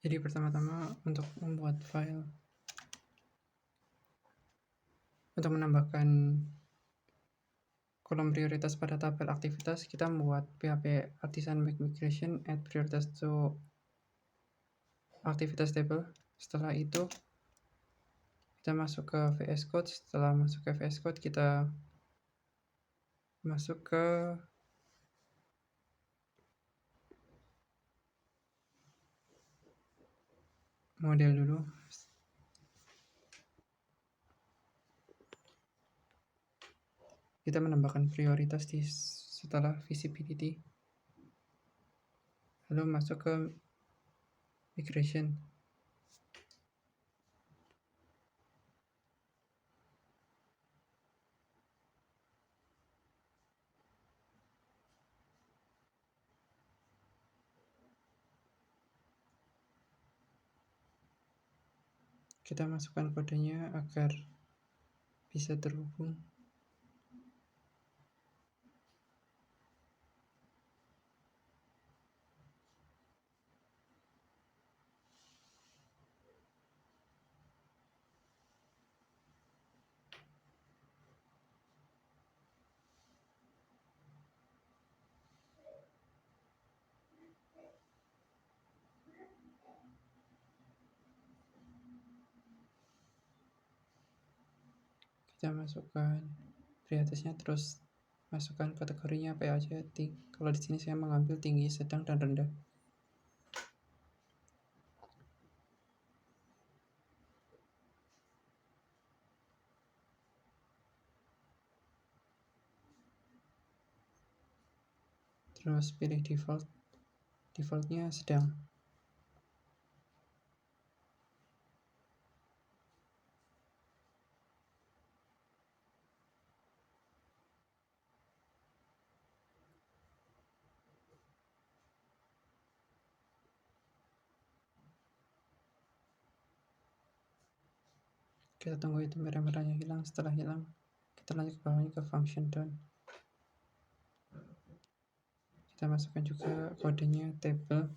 Jadi pertama-tama untuk membuat file, untuk menambahkan kolom prioritas pada tabel aktivitas, kita membuat PHP artisan make migration add prioritas to aktivitas table. Setelah itu kita masuk ke VS Code. Setelah masuk ke VS Code, kita masuk ke model dulu. Kita menambahkan prioritas di setelah visibility, lalu masuk ke migration. Kita masukkan kodenya agar bisa terhubung. Kita masukkan prioritasnya, terus masukkan kategorinya apa aja. Kalau di sini saya mengambil tinggi, sedang, dan rendah. Terus pilih defaultnya sedang. Kita tunggu itu merah-merahnya hilang. Setelah hilang, kita lanjut ke bawahnya ke function done. Kita masukkan juga kodenya table.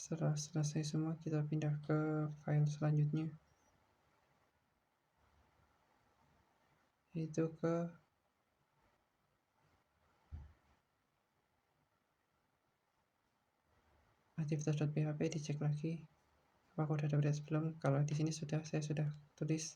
Setelah selesai semua, kita pindah ke file selanjutnya, yaitu ke aktivitas.php. Dicek lagi apakah sudah ada update belum. Kalau di sini saya sudah tulis.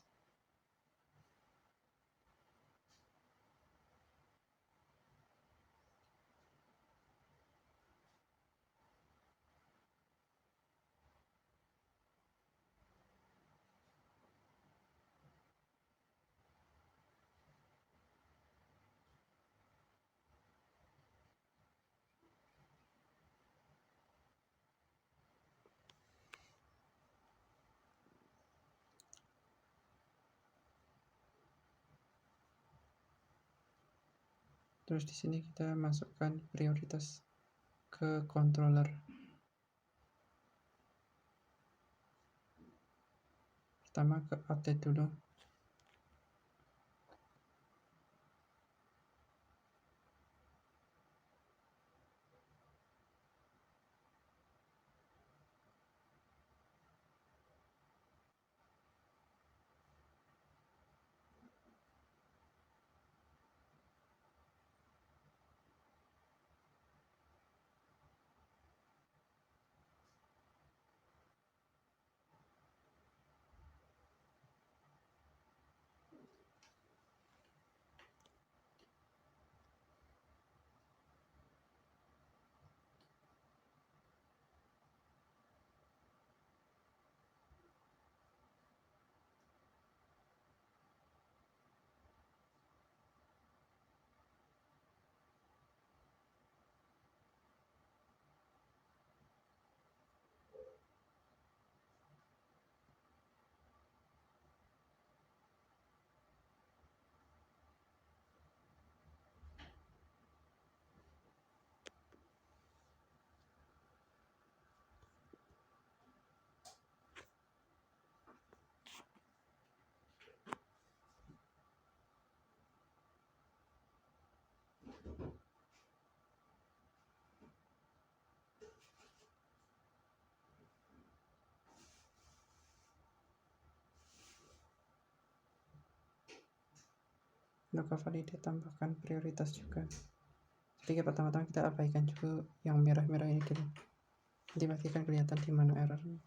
Terus di sini kita masukkan prioritas ke controller. Pertama ke update dulu. Untuk validate tambahkan prioritas juga. Jadi pertama-tama kita abaikan juga yang merah-merah ini dulu. Nanti pasti akan kelihatan di mana errornya.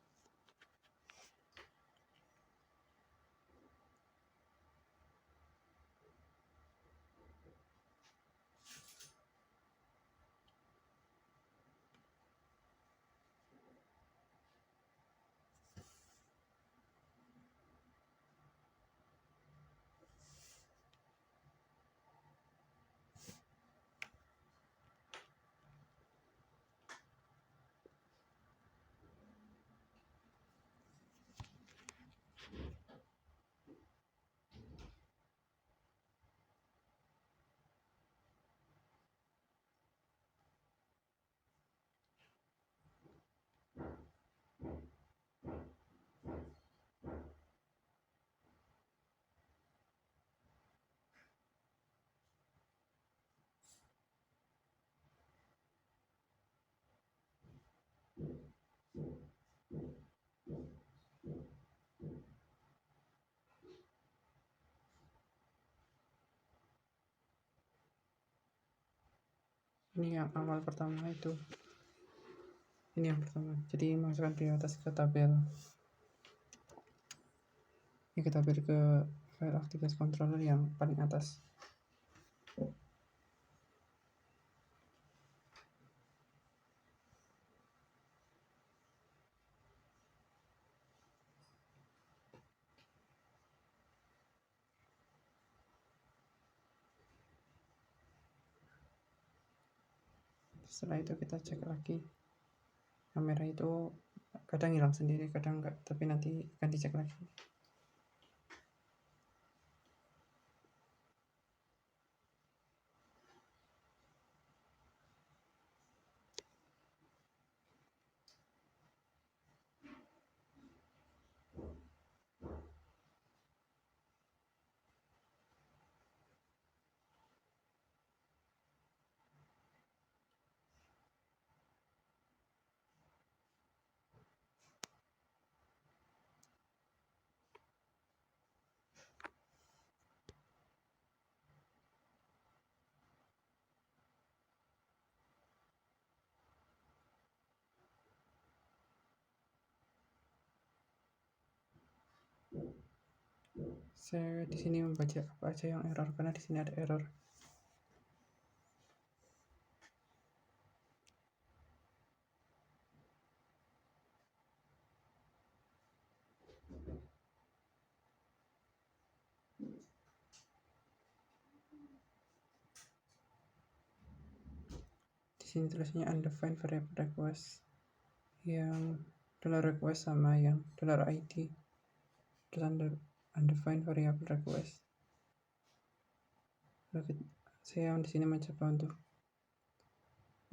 Ini yang awal pertama itu. Ini yang pertama. Jadi masukkan prioritas ke tabel. Ini ke tabel ke file aktivitas controller yang paling atas. Setelah itu kita cek lagi. Kamera itu kadang hilang sendiri, kadang enggak, tapi nanti akan dicek lagi. Saya di sini membaca apa aja yang error karena di sini ada error. Di sini tulisannya undefined variable request. Yang $request sama yang $id. Terus undefined variable request. Saya di sini mencoba untuk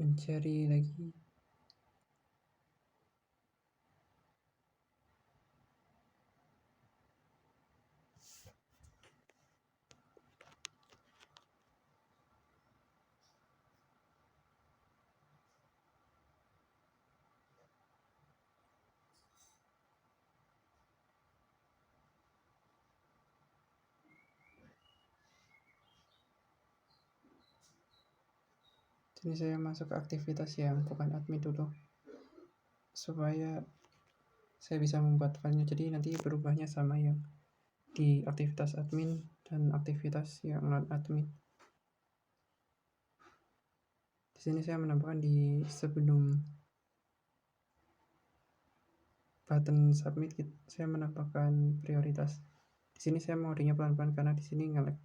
mencari lagi. Sini saya masuk ke aktivitas yang bukan admin dulu, supaya saya bisa membuat filenya, jadi nanti berubahnya sama yang di aktivitas admin dan aktivitas yang non admin. Di sini saya menambahkan di sebelum button submit, saya menambahkan prioritas. Di sini saya modenya pelan-pelan karena di sini nge-lag.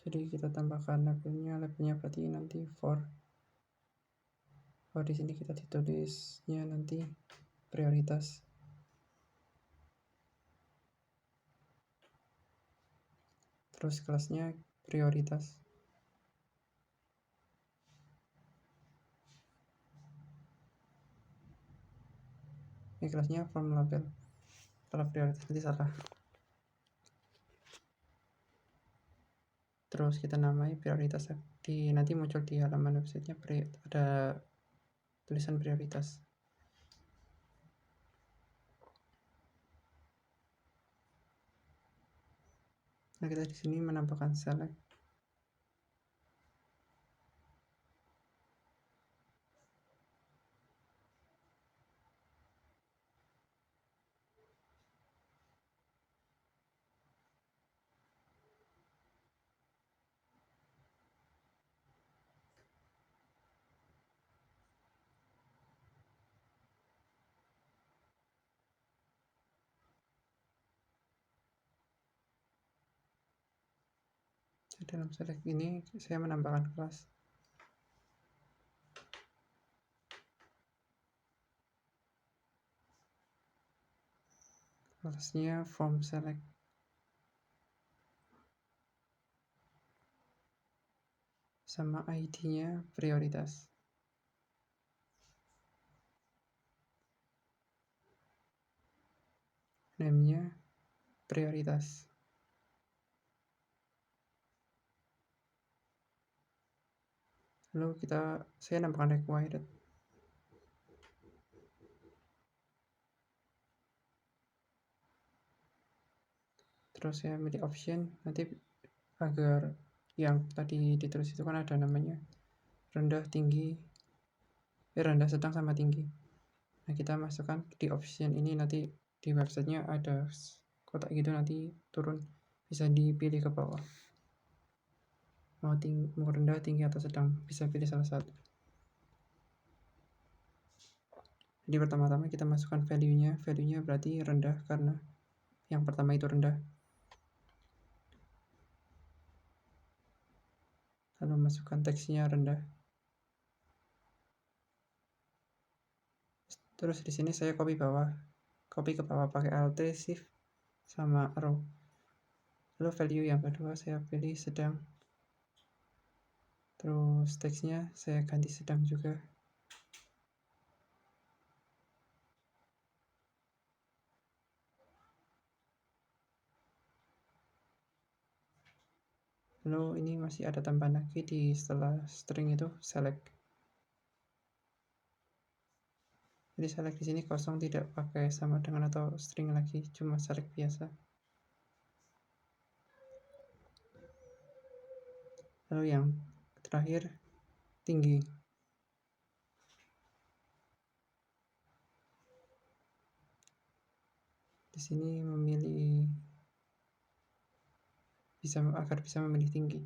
Jadi kita tambahkan labelnya berarti nanti for di sini kita ditulisnya nanti prioritas. Terus kelasnya prioritas. Ini kelasnya form label. Kalau prioritas nanti salah. Terus kita namai prioritas, nanti muncul di halaman websitenya ada tulisan prioritas. Nah, kita di sini menambahkan select. Dalam select ini saya menambahkan kelas. Kelasnya form select. Sama ID-nya prioritas. Name-nya prioritas. Lalu saya nambahkan required. Terus saya milih option, nanti agar yang tadi ditulis itu kan ada namanya rendah, tinggi, rendah, sedang, sama tinggi. Nah, kita masukkan di option ini, nanti di websitenya ada kotak gitu, nanti turun, bisa dipilih ke bawah. Mau rendah, tinggi, atau sedang, bisa pilih salah satu. Jadi pertama-tama kita masukkan value-nya berarti rendah karena yang pertama itu rendah. Lalu masukkan teksnya rendah. Terus di sini saya copy ke bawah pakai Alt Shift sama arrow. Lalu value yang kedua saya pilih sedang. Terus teksnya saya ganti sedang juga. Lalu ini masih ada tambahan lagi setelah string itu select. Jadi select di sini kosong, tidak pakai sama dengan atau string lagi, cuma select biasa. Lalu yang terakhir tinggi. Di sini memilih agar bisa memilih tinggi.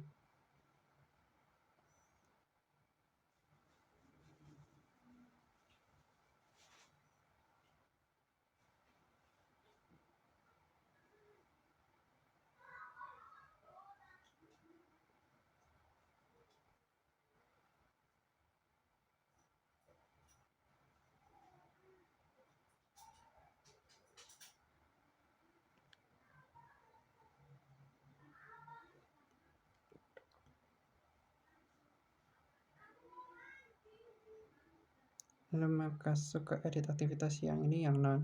Lalu masuk ke edit aktivitas yang ini, yang non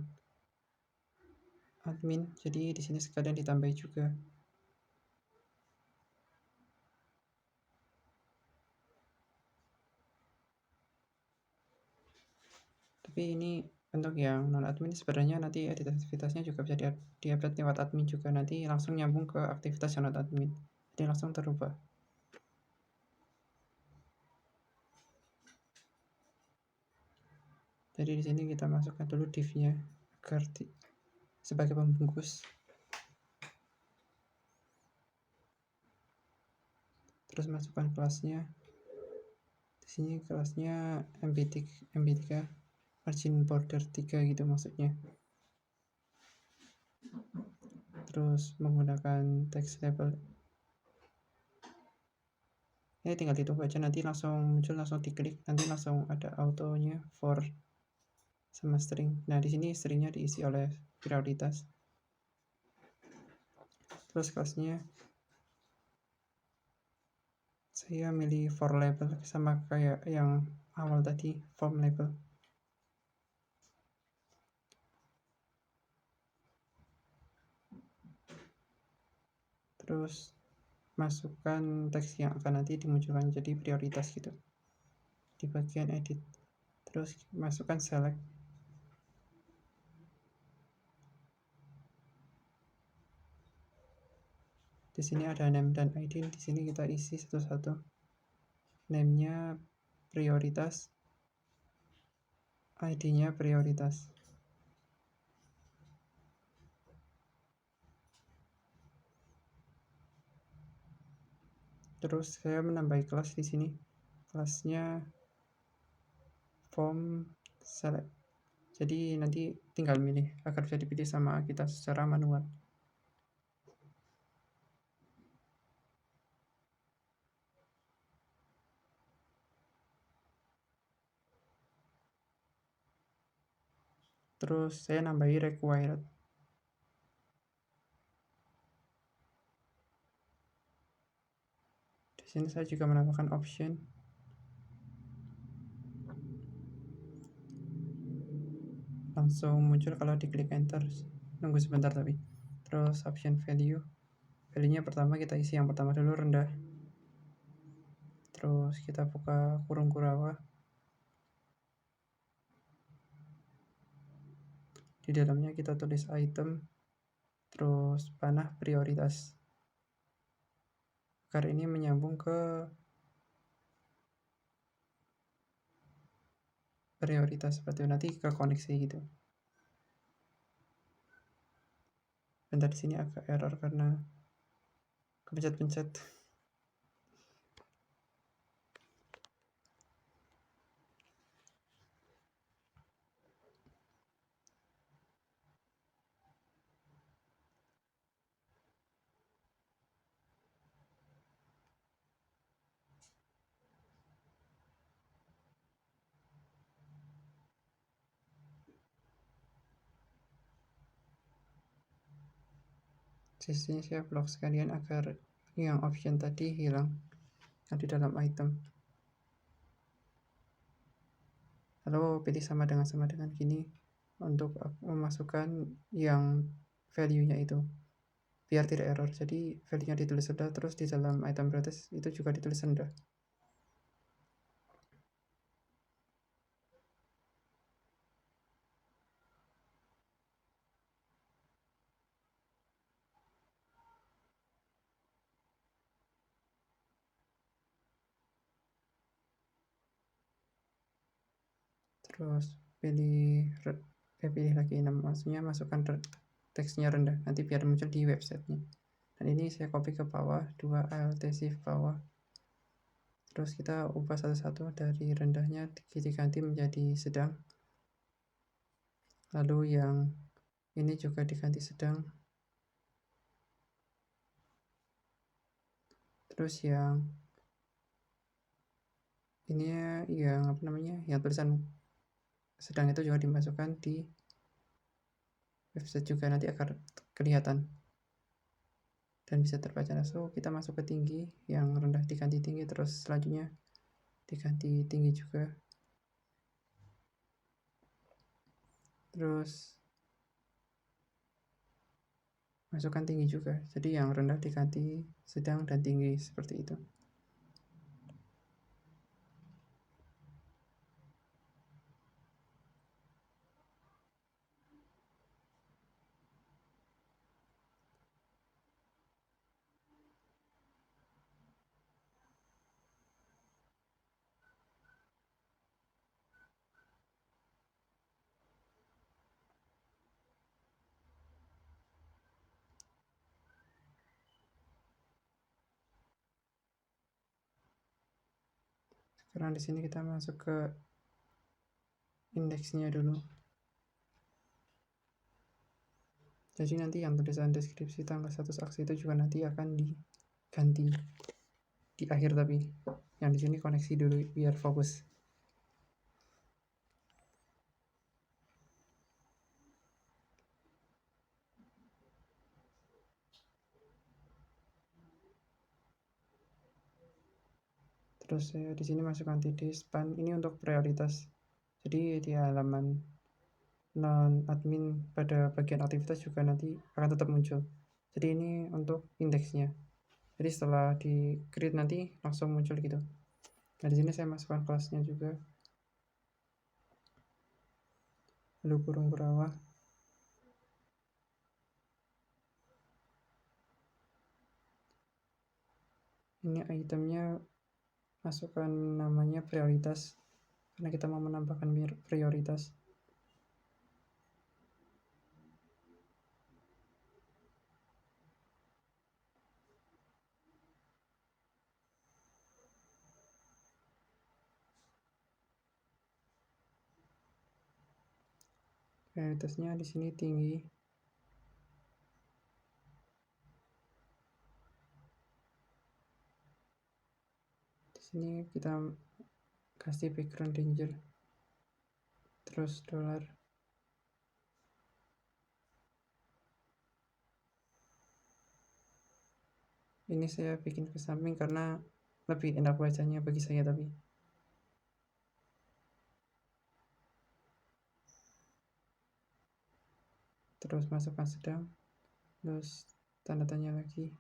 admin. Jadi di sini sekalian ditambahi juga. Tapi ini untuk yang non admin sebenarnya nanti edit aktivitasnya juga bisa di-update lewat admin juga, nanti langsung nyambung ke aktivitas yang non admin, jadi langsung terubah. Jadi di sini kita masukkan dulu div-nya agar sebagai pembungkus. Terus masukkan kelasnya. Di sini kelasnya mb3 margin border 3 gitu maksudnya. Terus menggunakan text label. Ini tinggal ditunggu aja, nanti langsung muncul, langsung diklik, nanti langsung ada autonya for sama string. Nah, di sini stringnya diisi oleh prioritas. Terus kelasnya saya milih for label sama kayak yang awal tadi, form label. Terus masukkan teks yang akan nanti dimunculkan jadi prioritas gitu di bagian edit. Terus masukkan select. Di sini ada name dan ID. Di sini kita isi satu-satu. Name-nya prioritas, ID-nya prioritas. Terus saya menambahi kelas di sini. Kelasnya form select. Jadi nanti tinggal milih agar bisa dipilih sama kita secara manual. Terus saya nambahi required. Di sini saya juga menambahkan option. Langsung muncul kalau diklik enter. Nunggu sebentar tapi. Terus option value. Value-nya pertama kita isi yang pertama dulu, rendah. Terus kita buka kurung kurawa. Di dalamnya kita tulis item. Terus panah prioritas. Agar ini menyambung ke prioritas seperti itu, nanti ke koneksi gitu. Bentar, di sini agak error karena kepencet-pencet. Di sini saya blok sekalian agar yang option tadi hilang yang di dalam item. Lalu pilih sama dengan gini untuk memasukkan yang value-nya itu biar tidak error. Jadi value-nya ditulis rendah, terus di dalam item prioritas itu juga ditulis rendah. Terus pilih lagi maksudnya masukkan teksnya rendah nanti biar muncul di websitenya. Dan ini saya copy ke bawah, 2 alt shift bawah. Terus kita ubah satu-satu dari rendahnya diganti menjadi sedang. Lalu yang ini juga diganti sedang. Terus yang ini yang yang tulisan sedang itu juga dimasukkan di website juga nanti agar kelihatan dan bisa terbaca. So kita masuk ke tinggi, yang rendah diganti tinggi, terus selanjutnya diganti tinggi juga, terus masukkan tinggi juga, jadi yang rendah diganti sedang dan tinggi seperti itu. Sekarang di sini kita masuk ke indeksnya dulu. Jadi nanti yang tulisan deskripsi tanggal status aksi itu juga nanti akan diganti di akhir, tapi yang di sini koneksi dulu biar fokus. Terus saya di sini masukkan titik span ini untuk prioritas. Jadi di halaman non admin pada bagian aktivitas juga nanti akan tetap muncul. Jadi ini untuk indeksnya. Jadi setelah di create nanti langsung muncul gitu. Nah di sini saya masukkan kelasnya juga. Lalu kurung berawah. Ini itemnya masukkan namanya prioritas karena kita mau menambahkan prioritas. Prioritasnya di sini tinggi. Di sini kita kasih background danger. Terus dolar. Ini saya bikin ke samping karena lebih enak bacanya bagi saya tapi. Terus masukkan sedang. Terus tanda tanya lagi.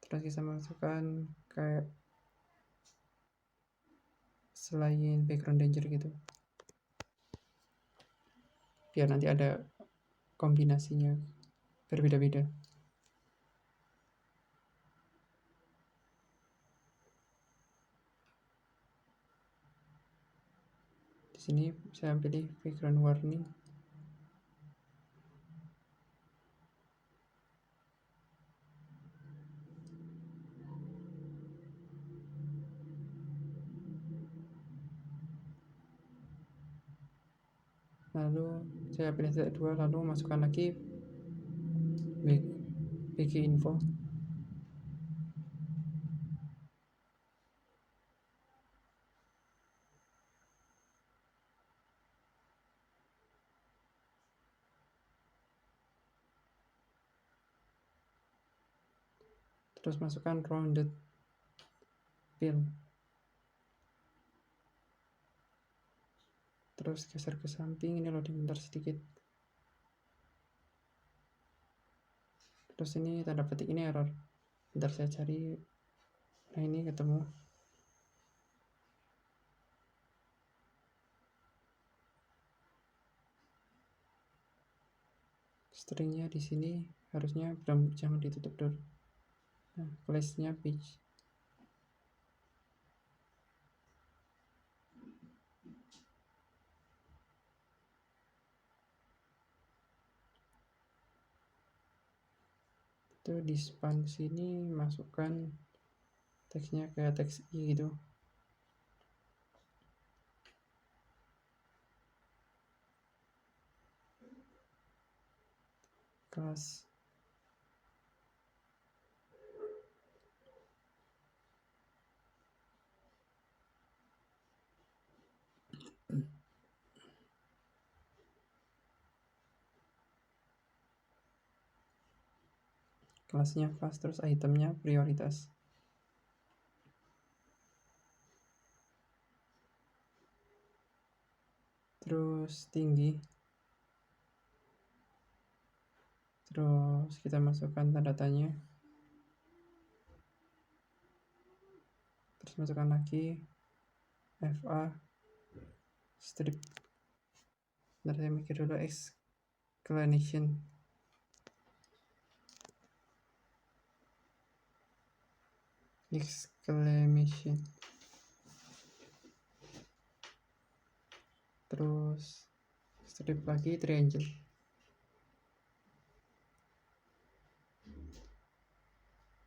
Terus kita masukkan kayak selain background danger gitu. Biar nanti ada kombinasinya berbeda-beda. Di sini saya pilih background warning. Lalu saya pilih titik 2, lalu masukkan lagi BG info. Terus masukkan rounded fill. Terus geser ke samping, ini loading bentar sedikit. Terus ini tanda petik ini error. Bentar saya cari. Nah ini ketemu. Stringnya di sini harusnya jangan ditutup dulu. Nah, class-nya page. Itu di span sini masukkan teksnya kayak teks i gitu. Kelas kelasnya kelas, terus itemnya prioritas. Terus tinggi. Terus kita masukkan tanda tanya. Terus masukkan lagi FA strip. Bentar saya mikir dulu, exclamation. Terus strip lagi triangle.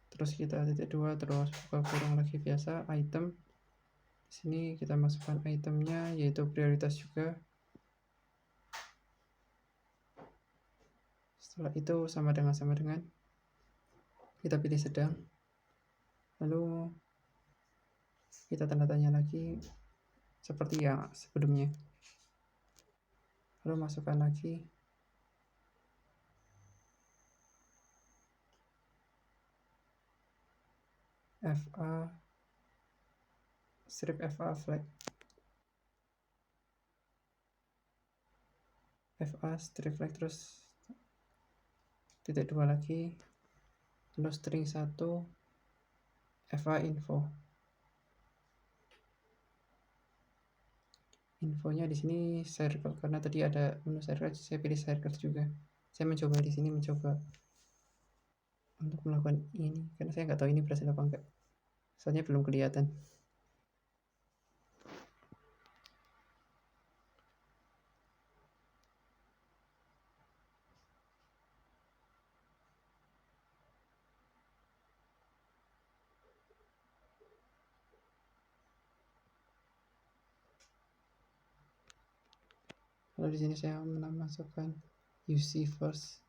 Terus kita titik 2, terus buka kurung lagi biasa, item. Di sini kita masukkan itemnya yaitu prioritas juga. Setelah itu sama dengan kita pilih sedang. Lalu kita tanda tanya lagi seperti yang sebelumnya. Lalu masukkan lagi FA strip FA flag, FA strip flag, terus titik 2 lagi, terus string 1 FA info. Infonya di sini circle, karena tadi ada menu circle, saya pilih circle juga. Saya mencoba di sini mencoba untuk melakukan ini, karena saya nggak tahu ini berhasil apa enggak, soalnya belum kelihatan. Lalu di sini saya menambahkan UC first.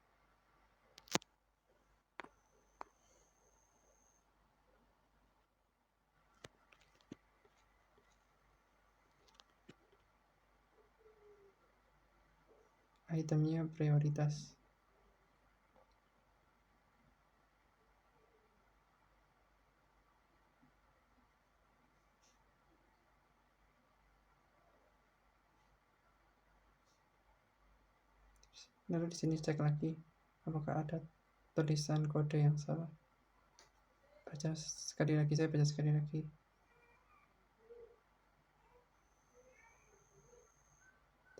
Itemnya prioritas. Lalu di sini cek lagi apakah ada tulisan kode yang salah. Baca sekali lagi, saya baca sekali lagi.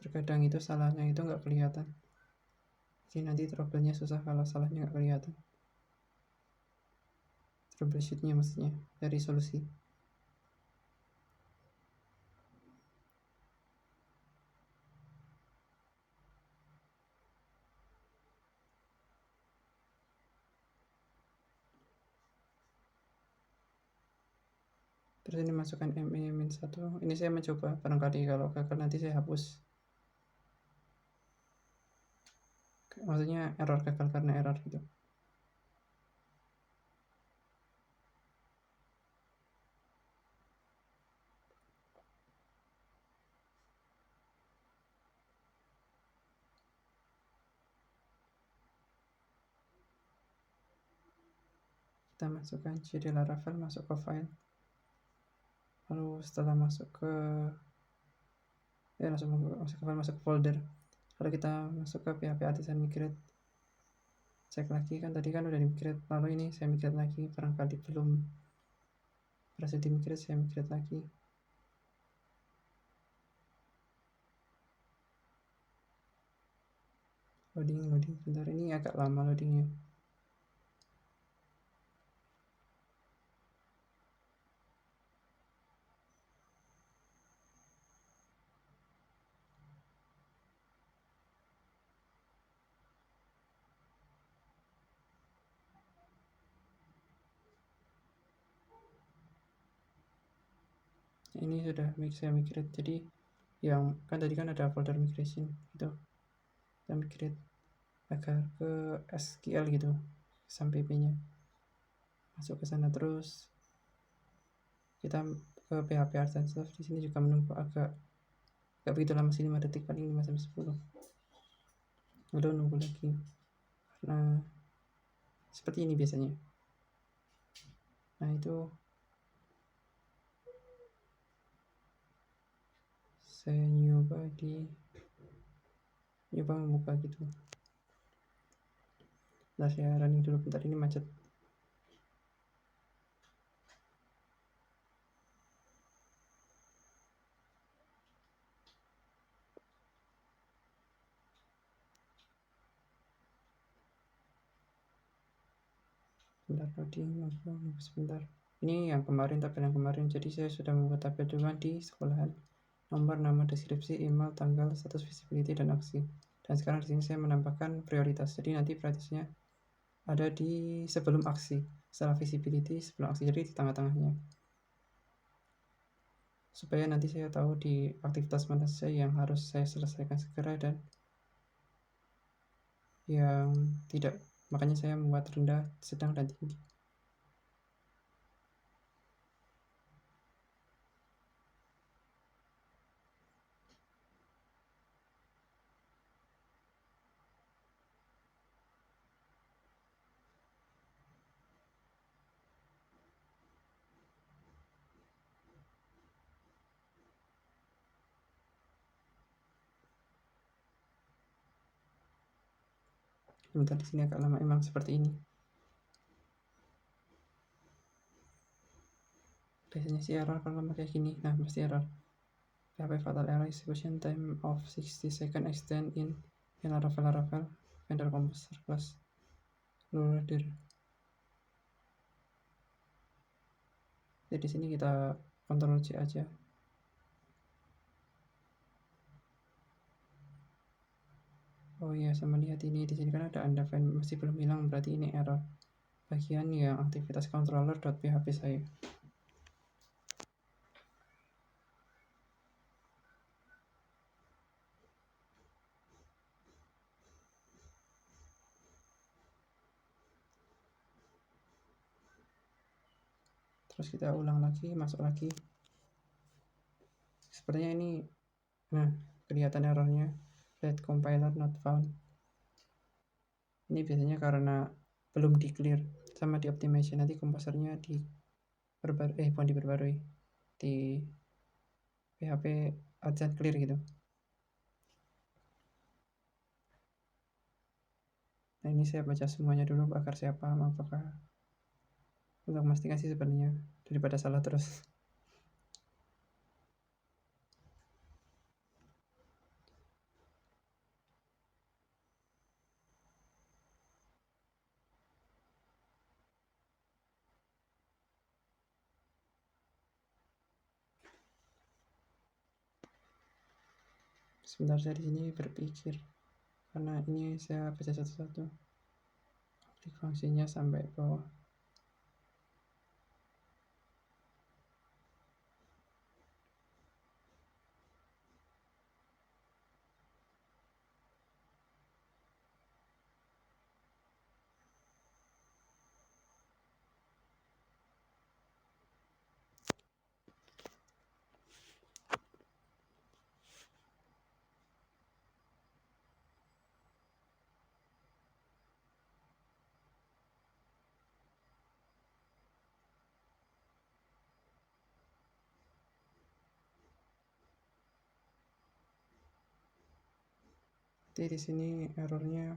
Terkadang itu salahnya itu nggak kelihatan. Jadi nanti trouble-nya susah kalau salahnya nggak kelihatan. Troubleshoot-nya maksudnya, dari solusi. Terus ini masukkan ME-1. Ini saya mencoba, barangkali kalau gagal nanti saya hapus. Maksudnya error, gagal karena error gitu. Kita masukkan cd Laravel, masuk ke file. Lalu setelah masuk ke masuk ke folder, lalu kita masuk ke PHP Artisan Migrate. Cek lagi, kan tadi kan udah di migrate, lalu ini saya migrate lagi, barangkali belum berhasil di migrate, saya migrate lagi. Loading, bentar, ini agak lama loadingnya. Ini sudah saya migrate, jadi yang kan tadi kan ada folder migration gitu, kita migrate agar ke SQL gitu, sampai pp-nya masuk ke sana. Terus kita ke PHP Artisan Stuff. Di sini juga menunggu agak begitu lama sih, 5 detik, paling 5 sampai 10. Udah nunggu lagi karena seperti ini biasanya. Nah, itu saya nyoba membuka gitu. Nah, saya running dulu bentar, ini macet. Bentar loading, nunggu sebentar. Ini yang kemarin, tabel yang kemarin. Jadi saya sudah membuat tabel duluan di sekolahan. Nomor, nama, deskripsi, email, tanggal, status visibility, dan aksi. Dan sekarang di sini saya menambahkan prioritas. Jadi nanti prioritasnya ada di sebelum aksi, setelah visibility, sebelum aksi, jadi di tengah-tengahnya. Supaya nanti saya tahu di aktivitas mana saja yang harus saya selesaikan segera dan yang tidak. Makanya saya membuat rendah, sedang, dan tinggi. Sebentar, di sini agak lama, emang seperti ini. Biasanya sih error kalau lama kayak gini. Nah, pasti error. PHP fatal error execution time of 60 second extend in Laravel vendor composer class loader. Jadi di sini kita Ctrl C aja. Oh iya, sama lihat ini di sini kan ada undefined masih belum hilang, berarti ini error bagian yang aktivitas controller.php saya. Terus kita ulang lagi, masuk lagi. Sepertinya ini, nah kelihatan errornya, let compiler not found. Ini biasanya karena belum di clear sama di optimization, nanti komposernya bukan diperbarui, di PHP adset clear gitu. Nah ini saya baca semuanya dulu agar saya paham apakah, untuk memastikan sih sebenarnya daripada salah terus. Sebentar, saya di sini berpikir karena ini saya baca satu-satu klik fungsinya sampai bawah. Jadi di sini errornya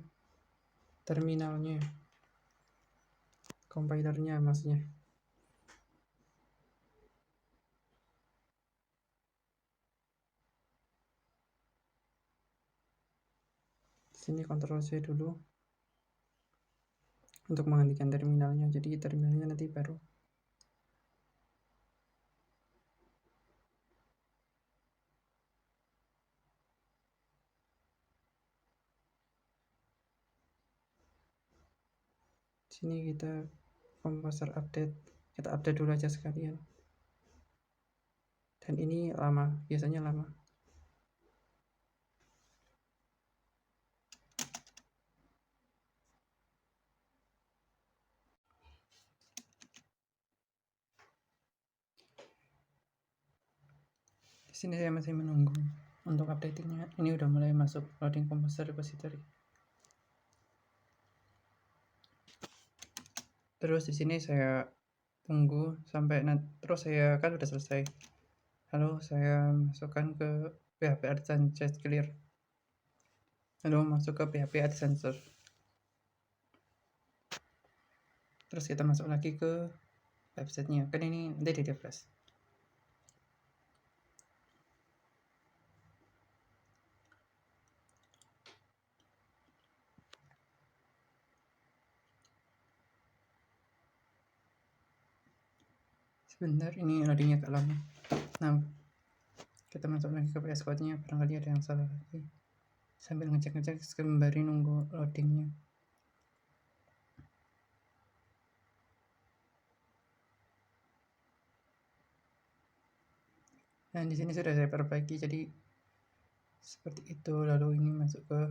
terminalnya, compilernya maksudnya. Di sini Ctrl C dulu untuk menghentikan terminalnya. Jadi terminalnya nanti baru. Di sini kita composer update, kita update dulu aja sekalian. Dan ini lama, biasanya lama. Di sini saya masih menunggu untuk updatingnya. Ini udah mulai masuk loading composer repository. Terus di sini saya tunggu sampai terus saya kan udah selesai. Lalu saya masukkan ke PHP Artisan Chat Clear. Lalu masuk ke PHP Artisan Serve. Terus kita masuk lagi ke websitenya. Kan ini nanti di refresh. Sebentar, ini loadingnya agak lama. Nah, kita masuk lagi ke VS Code nya, barangkali ada yang salah lagi. Sambil ngecek-ngecek sembari nunggu loadingnya. Nah, di sini sudah saya perbaiki, jadi seperti itu. Lalu ini masuk ke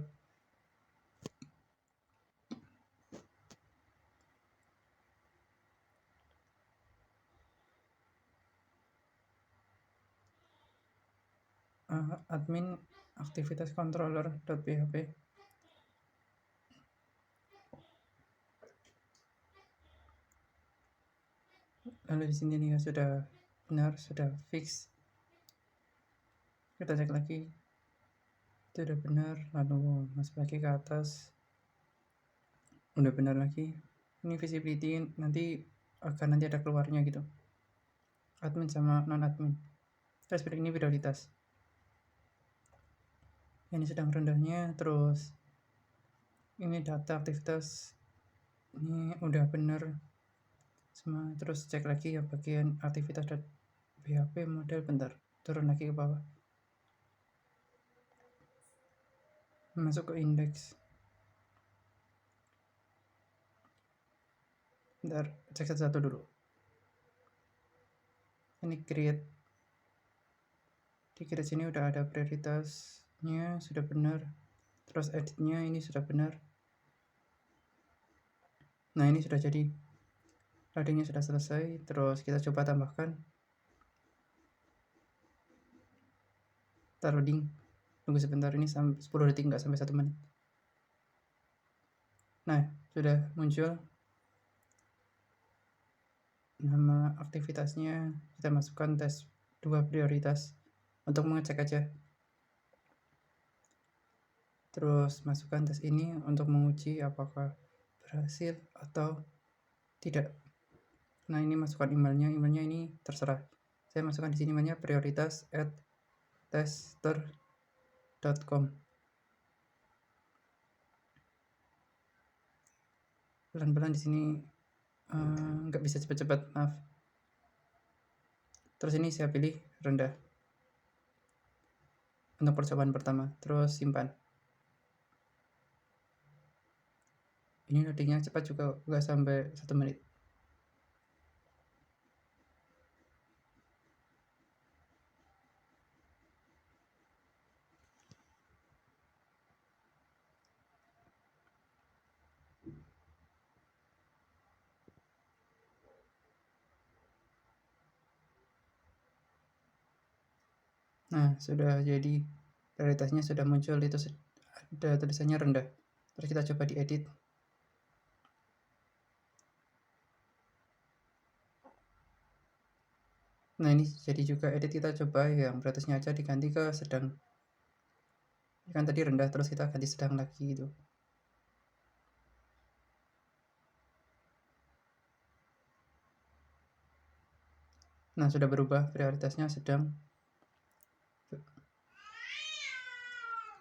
admin aktivitas controller.php. Lalu di sini nih sudah benar, sudah fix. Kita cek lagi, itu sudah benar. Lalu masuk lagi ke atas. udah benar lagi. Ini visibility nanti akan nanti ada keluarnya gitu, admin sama non admin. Terus ini prioritas, ini sedang rendahnya. Terus ini data aktivitas, ini udah bener semua. Terus cek lagi ya bagian aktivitas BHP model, bentar turun lagi ke bawah, masuk ke indeks. Bentar, cek satu-satu dulu. Ini create, di create sini udah ada prioritasnya, sudah benar. Terus editnya ini sudah benar. Nah ini sudah jadi, loadingnya sudah selesai. Terus kita coba tambahkan, kita loading, tunggu sebentar, ini 10 detik, nggak sampai 1 menit. Nah sudah muncul nama aktivitasnya. Kita masukkan tes 2 prioritas untuk mengecek aja. Terus masukkan tes ini untuk menguji apakah berhasil atau tidak. Nah ini masukkan emailnya ini terserah. Saya masukkan di sini emailnya prioritas@tester.com. Pelan-pelan di sini, nggak bisa cepat-cepat, maaf. Terus ini saya pilih rendah untuk percobaan pertama. Terus simpan. Ini loadingnya cepat juga, nggak sampai 1 menit. Nah sudah jadi, prioritasnya sudah muncul, itu ada tulisannya rendah. Terus kita coba diedit. Nah ini jadi juga edit, kita coba yang prioritasnya aja diganti ke sedang. Kan tadi rendah, terus kita ganti sedang lagi gitu. Nah sudah berubah, prioritasnya sedang.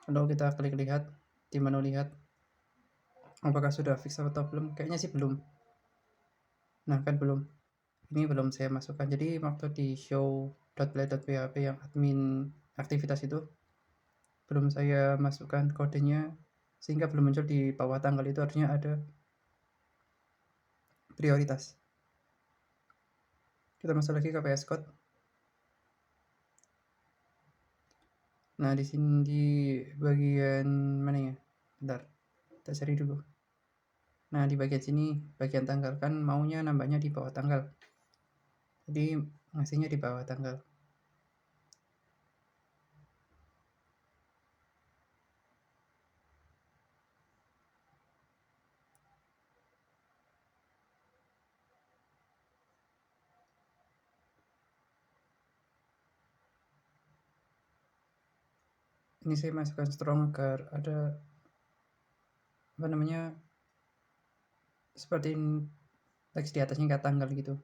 Lalu kita klik lihat di menu lihat apakah sudah fix atau belum. Kayaknya sih belum. Nah kan belum, ini belum saya masukkan. Jadi waktu di show.play.php yang admin aktivitas itu belum saya masukkan kodenya, sehingga belum muncul di bawah tanggal. Itu artinya ada prioritas. Kita masuk lagi ke VS Code. Nah di sini di bagian mana ya, bentar kita cari dulu. Nah di bagian sini, bagian tanggal, kan maunya nambahnya di bawah tanggal, jadi ngasihnya di bawah tanggal. Ini saya masukkan strong agar ada apa namanya, seperti teks di atasnya kayak tanggal gitu,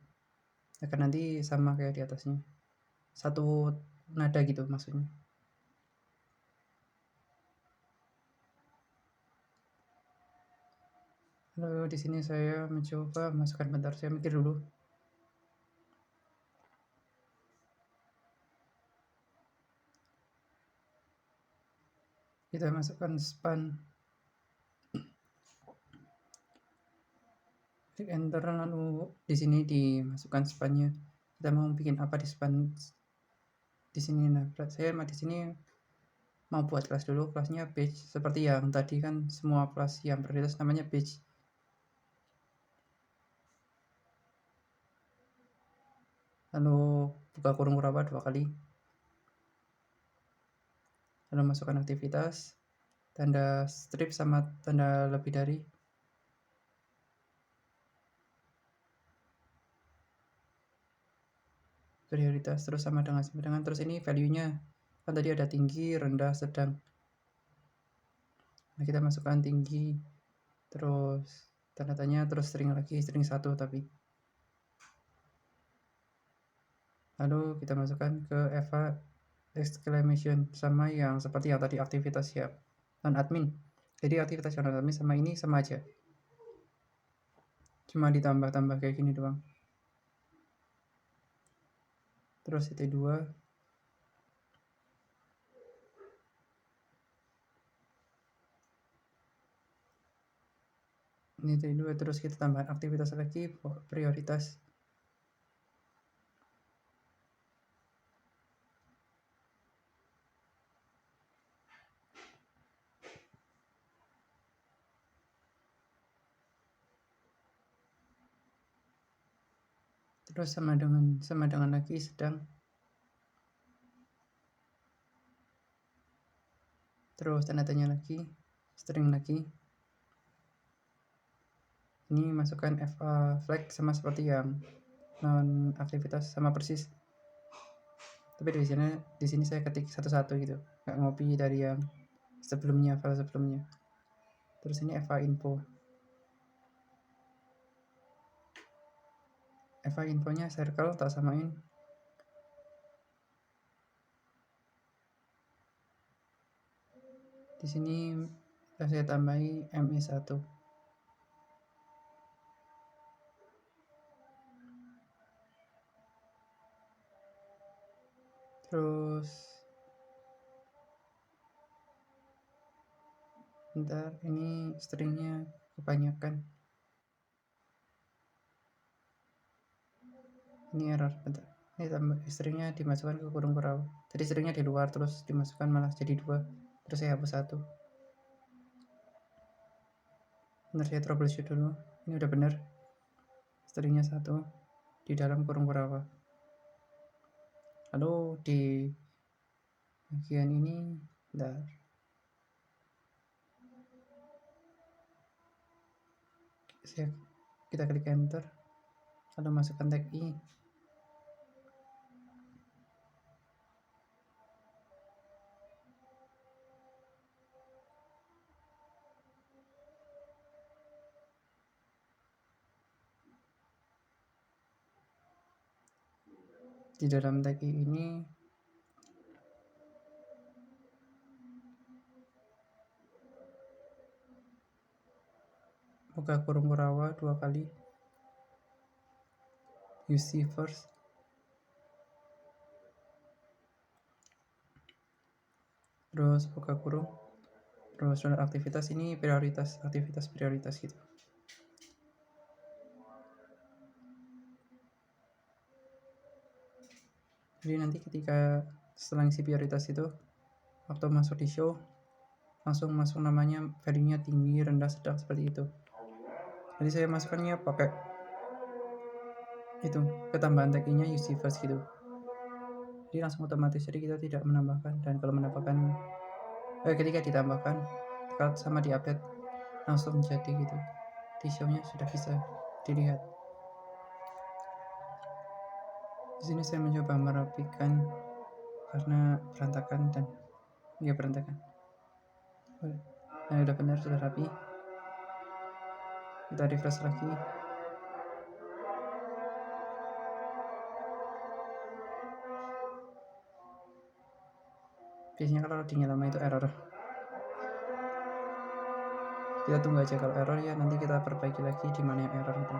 akan nanti sama kayak di atasnya, satu nada gitu maksudnya. Lalu di sini saya mencoba masukkan, bentar saya mikir dulu. Kita masukkan span, klik enter, lalu di sini dimasukkan spannya. Kita mau bikin apa di span di sini. Nah saya di sini mau buat kelas dulu, kelasnya page, seperti yang tadi kan semua kelas yang prioritas namanya page. Lalu buka kurung kuraba 2 kali, lalu masukkan aktivitas, tanda strip sama tanda lebih dari. Prioritas terus sama dengan, terus ini value-nya kan tadi ada tinggi, rendah, sedang. Nah kita masukkan tinggi, terus tanda tanya, terus string lagi, string 1 tapi. Lalu kita masukkan ke Eva exclamation, sama yang seperti yang tadi aktivitas siap non admin. Jadi aktivitas non admin sama ini sama aja, cuma ditambah-tambah kayak gini doang. Terus T2, ini T2, terus kita tambah aktivitas lagi, prioritas. Terus sama dengan lagi sedang. Terus tanda tanya lagi, string lagi. Ini masukkan FA flag sama seperti yang non aktivitas, sama persis. Tapi di sini saya ketik satu-satu gitu, nggak ngopi dari yang sebelumnya, file sebelumnya. Terus ini FA info. FA infonya circle tak samain. Di sini saya tambahi ME1. Terus bentar, ini stringnya kebanyakan. Ini error, bentar. Ini tambah stringnya dimasukkan ke kurung kurau. Tadi stringnya di luar, terus dimasukkan malah jadi 2. Terus saya hapus 1. Bentar, saya troubleshoot dulu. Ini udah bener. Stringnya 1 di dalam kurung kurau. Lalu di bagian ini, bentar. Kita klik enter, lalu masukkan tag i. Di dalam tag i ini buka kurung kurawa 2 kali, use first, terus buka kurung, terus aktivitas ini prioritas, aktivitas prioritas gitu. Jadi nanti ketika setelah isi prioritas itu, waktu masuk di show langsung masuk namanya, value-nya tinggi, rendah, sedang, seperti itu. Jadi saya masukkannya pakai itu ketambahan tag i-nya use first gitu. Jadi langsung otomatis, jadi kita tidak menambahkan. Dan kalau menambahkan ketika ditambahkan sama diupdate langsung jadi gitu. Di show-nya sudah bisa dilihat. Di sini saya mencoba merapikan karena berantakan, dan ya berantakan. Nah, udah benar, sudah rapi. Kita refresh lagi. Biasanya kalau loadingnya lama itu error. Kita tunggu aja, kalau error ya nanti kita perbaiki lagi di mana yang error itu.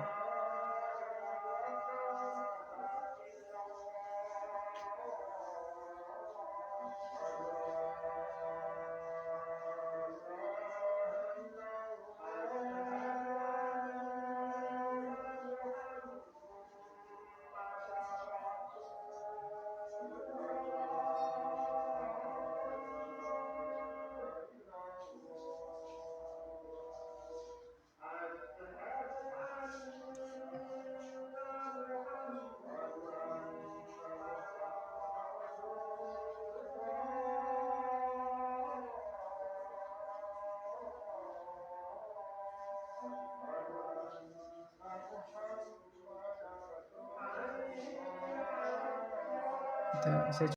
Saya